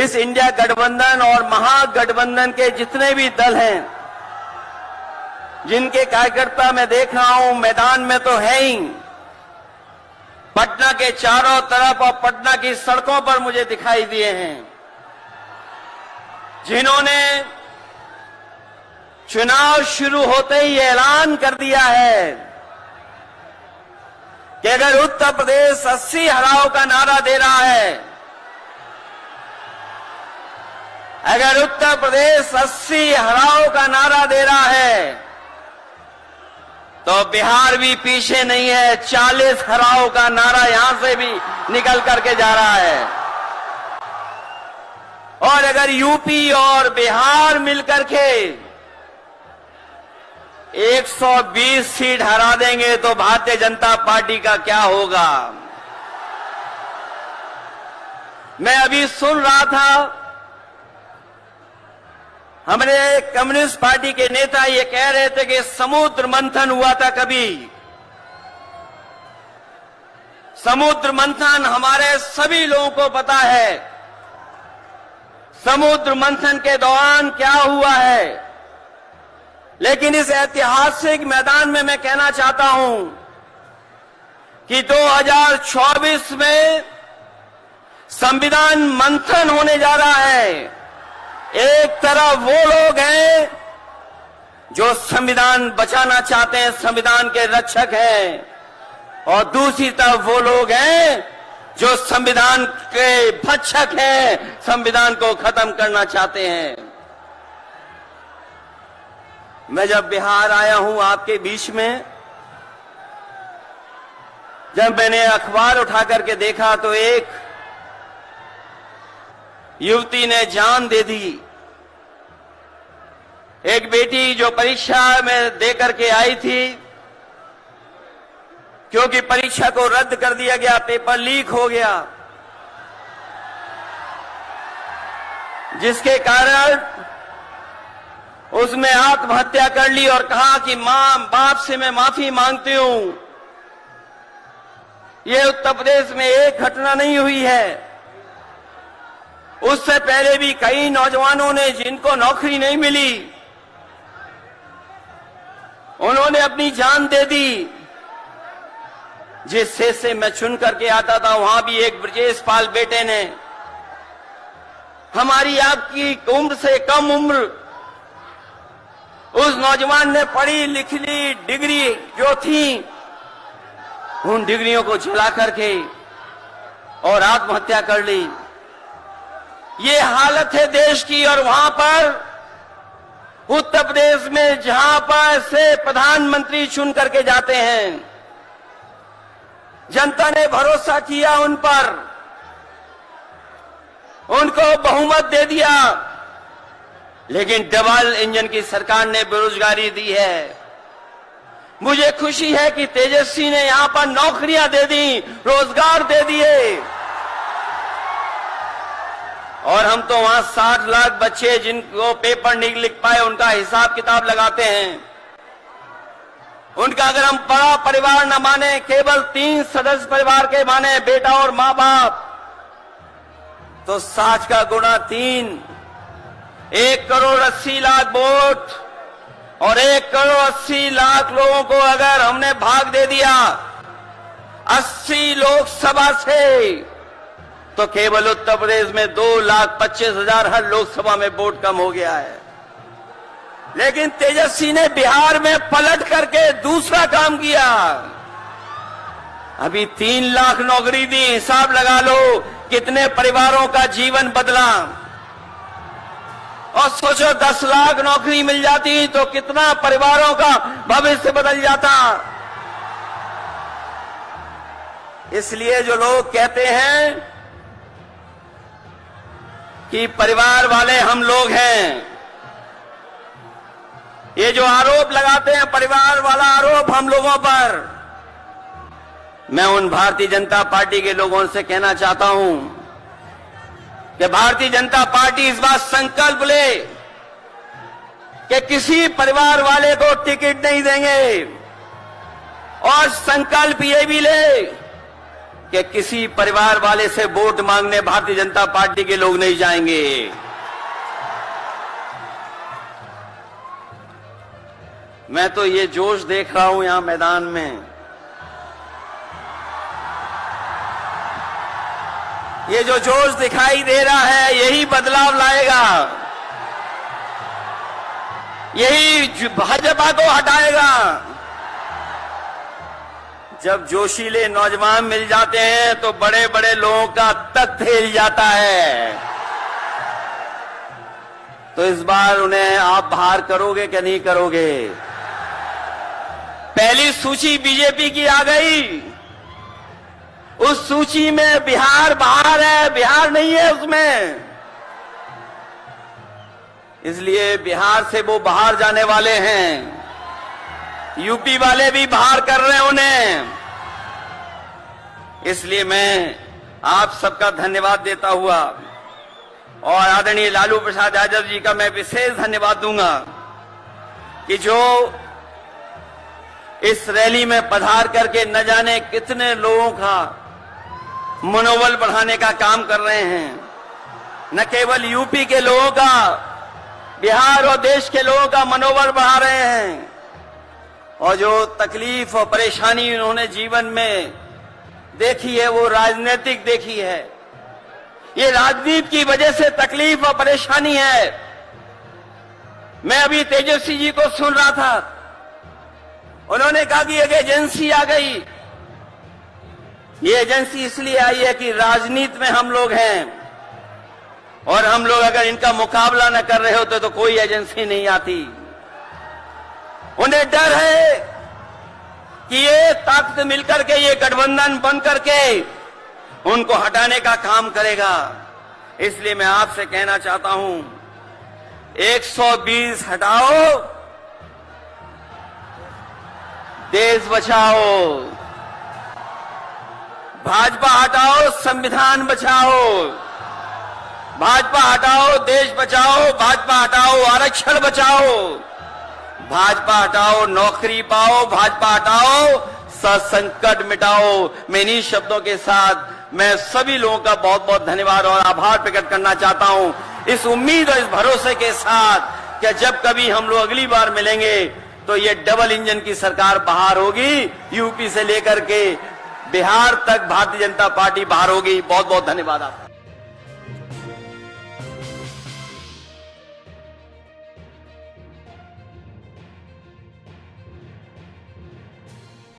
इस इंडिया गठबंधन और महागठबंधन के जितने भी दल हैं, जिनके कार्यकर्ता मैं देख रहा हूं मैदान में तो है ही, पटना के चारों तरफ और पटना की सड़कों पर मुझे दिखाई दिए हैं, जिन्होंने चुनाव शुरू होते ही ऐलान कर दिया है कि अगर उत्तर प्रदेश 80 हराओ का नारा दे रहा है, अगर उत्तर प्रदेश 80 हराओ का नारा दे रहा है, तो बिहार भी पीछे नहीं है। 40 हराओ का नारा यहां से भी निकल करके जा रहा है। और अगर यूपी और बिहार मिलकर के 120 सीट हरा देंगे तो भारतीय जनता पार्टी का क्या होगा। मैं अभी सुन रहा था, हमारे कम्युनिस्ट पार्टी के नेता ये कह रहे थे कि समुद्र मंथन हुआ था कभी। समुद्र मंथन हमारे सभी लोगों को पता है। समुद्र मंथन के दौरान क्या हुआ है, लेकिन इस ऐतिहासिक मैदान में मैं कहना चाहता हूं कि 2024 में संविधान मंथन होने जा रहा है। एक तरफ वो लोग हैं जो संविधान बचाना चाहते हैं, संविधान के रक्षक हैं, और दूसरी तरफ वो लोग हैं जो संविधान के भक्षक हैं, संविधान को खत्म करना चाहते हैं। मैं जब बिहार आया हूं आपके बीच में, जब मैंने अखबार उठा करके देखा तो एक युवती ने जान दे दी। एक बेटी जो परीक्षा में दे करके आई थी, क्योंकि परीक्षा को रद्द कर दिया गया, पेपर लीक हो गया, जिसके कारण उसने आत्महत्या कर ली और कहा कि मां बाप से मैं माफी मांगती हूं। यह उत्तर प्रदेश में एक घटना नहीं हुई है। उससे पहले भी कई नौजवानों ने, जिनको नौकरी नहीं मिली, उन्होंने अपनी जान दे दी। जिस शेष से मैं चुन करके आता था, वहां भी एक ब्रजेश पाल बेटे ने, हमारी आपकी उम्र से कम उम्र, उस नौजवान ने पढ़ी लिख ली डिग्री जो थी, उन डिग्रियों को जला करके और आत्महत्या कर ली। ये हालत है देश की। और वहां पर उत्तर प्रदेश में जहां पर से प्रधानमंत्री चुन करके जाते हैं, जनता ने भरोसा किया उन पर, उनको बहुमत दे दिया, लेकिन डबल इंजन की सरकार ने बेरोजगारी दी है। मुझे खुशी है कि तेजस्वी ने यहां पर नौकरियां दे दी, रोजगार दे दिए, और हम तो वहां 60 लाख बच्चे जिनको पेपर नहीं लिख पाए, उनका हिसाब किताब लगाते हैं। उनका अगर हम बड़ा परिवार न माने, केवल 3 सदस्य परिवार के माने, बेटा और मां बाप, तो 60 का गुणा 3, 1 करोड़ 80 लाख वोट, और 1 करोड़ 80 लाख लोगों को अगर हमने भाग दे दिया 80 लोकसभा से, तो केवल उत्तर प्रदेश में 2,25,000 हर लोकसभा में वोट कम हो गया है। लेकिन तेजस्वी ने बिहार में पलट करके दूसरा काम किया। अभी 3 लाख नौकरी दी, हिसाब लगा लो कितने परिवारों का जीवन बदला। और सोचो 10 लाख नौकरी मिल जाती तो कितना परिवारों का भविष्य बदल जाता। इसलिए जो लोग कहते हैं कि परिवार वाले हम लोग हैं, ये जो आरोप लगाते हैं परिवार वाला आरोप हम लोगों पर, मैं उन भारतीय जनता पार्टी के लोगों से कहना चाहता हूं कि भारतीय जनता पार्टी इस बात संकल्प ले कि किसी परिवार वाले को टिकट नहीं देंगे, और संकल्प ये भी ले कि किसी परिवार वाले से वोट मांगने भारतीय जनता पार्टी के लोग नहीं जाएंगे। मैं तो ये जोश देख रहा हूं यहां मैदान में, ये जो जोश दिखाई दे रहा है यही बदलाव लाएगा, यही भाजपा को हटाएगा। जब जोशीले नौजवान मिल जाते हैं तो बड़े बड़े लोगों का तख्त हिल जाता है। तो इस बार उन्हें आप बाहर करोगे कि नहीं करोगे? पहली सूची बीजेपी की आ गई, उस सूची में बिहार बाहर है, बिहार नहीं है उसमें। इसलिए बिहार से वो बाहर जाने वाले हैं, यूपी वाले भी बाहर कर रहे हैं उन्हें। इसलिए मैं आप सबका धन्यवाद देता हुआ और आदरणीय लालू प्रसाद यादव जी का मैं विशेष धन्यवाद दूंगा कि जो इस रैली में पधार करके न जाने कितने लोगों का मनोबल बढ़ाने का काम कर रहे हैं। न केवल यूपी के लोगों का, बिहार और देश के लोगों का मनोबल बढ़ा रहे हैं। और जो तकलीफ और परेशानी उन्होंने जीवन में देखी है वो राजनीतिक देखी है। ये राजनीति की वजह से तकलीफ और परेशानी है। मैं अभी तेजस्वी जी को सुन रहा था, उन्होंने कहा कि एक एजेंसी आ गई। ये एजेंसी इसलिए आई है कि राजनीति में हम लोग हैं और हम लोग अगर इनका मुकाबला न कर रहे होते तो कोई एजेंसी नहीं आती। उन्हें डर है कि ये ताकत मिलकर के, ये गठबंधन बन करके उनको हटाने का काम करेगा। इसलिए मैं आपसे कहना चाहता हूं, 120 हटाओ, देश बचाओ। भाजपा हटाओ, संविधान बचाओ। भाजपा हटाओ, देश बचाओ। भाजपा हटाओ, आरक्षण बचाओ। भाजपा हटाओ, नौकरी पाओ। भाजपा हटाओ, संकट मिटाओ। मैं इन्हीं शब्दों के साथ मैं सभी लोगों का बहुत बहुत धन्यवाद और आभार प्रकट करना चाहता हूं, इस उम्मीद और इस भरोसे के साथ कि जब कभी हम लोग अगली बार मिलेंगे तो ये डबल इंजन की सरकार बाहर होगी, यूपी से लेकर के बिहार तक भारतीय जनता पार्टी बाहर होगी। बहुत बहुत धन्यवाद आपका।